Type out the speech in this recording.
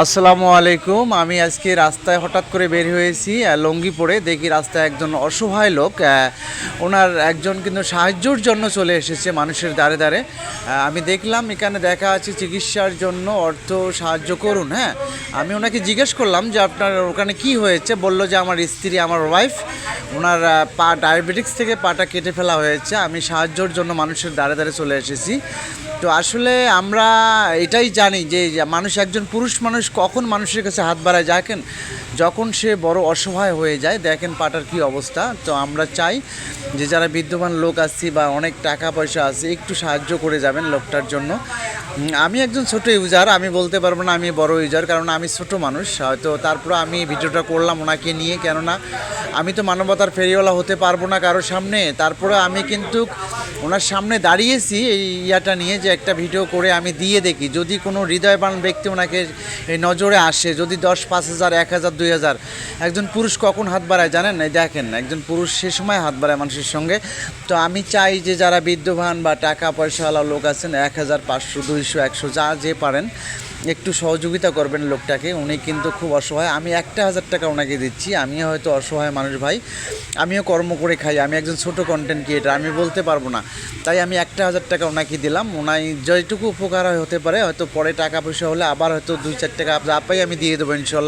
আসসালামু আলাইকুম। আমি আজকে রাস্তায় হঠাৎ করে বের হয়েছি লুঙ্গি পরে। দেখি রাস্তায় একজন অসহায় লোক, ওনার একজন কিন্তু সাহায্যর জন্য চলে এসেছে মানুষের দ্বারে দ্বারে। আমি দেখলাম এখানে দেখা আছে চিকিৎসার জন্য অর্থ সাহায্য করুন। হ্যাঁ, আমি ওনাকে জিজ্ঞেস করলাম যে আপনার ওখানে কি হয়েছে। বলল যে আমার স্ত্রী, আমার ওয়াইফ, ওনার পা ডায়াবেটিক্স থেকে পাটা কেটে ফেলা হয়েছে। আমি সাহায্যর জন্য মানুষের দ্বারে দ্বারে চলে এসেছি। তো আসলে আমরা এটাই জানি যে মানুষ, একজন পুরুষ মানুষ কখন মানুষের কাছে হাত বাড়ায়, দেখেন যখন সে বড় অসহায় হয়ে যায়। দেখেন পাটার কি অবস্থা। তো আমরা চাই যে যারা বিদ্যমান লোক আছি বা অনেক টাকা পয়সা আছে, একটু সাহায্য করে যাবেন লোকটার জন্য। আমি একজন ছোট ইউজার, আমি বলতে পারবো না আমি বড় ইউজার, কারণ আমি ছোট মানুষ। হয়তো তারপরে আমি ভিডিওটা করলাম ওনাকে নিয়ে, কেননা আমি তো মানবতার ফেরিওয়ালা হতে পারবো না কারোর সামনে। তারপরে আমি কিন্তু ওনার সামনে দাঁড়িয়েছি এই ইয়াটা নিয়ে যে একটা ভিডিও করে আমি দিয়ে দেখি, যদি কোনো হৃদয়বান ব্যক্তি ওনাকে এই নজরে আসে, যদি 10, 5,000, 1,000, 2,000, একজন পুরুষ কখন হাত বাড়ায় জানেন? এই দেখেন একজন পুরুষ সে সময় হাত বাড়ায় মানুষের সঙ্গে। তো আমি চাই যে যারা বিদ্যমান বা টাকা পয়সাওয়ালা লোক আছেন, 1,000, 500, 200, 100 যা যে পারেন একটু সহযোগিতা করবেন লোকটাকে। উনি কিন্তু খুব অসহায়। আমি 1,000 টাকা ওনাকে দিচ্ছি। আমিও হয়তো অসহায় মানুষ ভাই, আমিও কর্ম করে খাই, আমি একজন ছোট কন্টেন্ট ক্রিয়েটার, আমি বলতে পারবো না। তাই আমি 1,000 টাকা ওনাকে দিলাম। ওনাই যেটুকু উপকার হতে পারে, হয়তো পরে টাকা পয়সা হলে আবার হয়তো 2-4 টাকা যা পাই আমি দিয়ে দেবো ইনশাল্লাহ।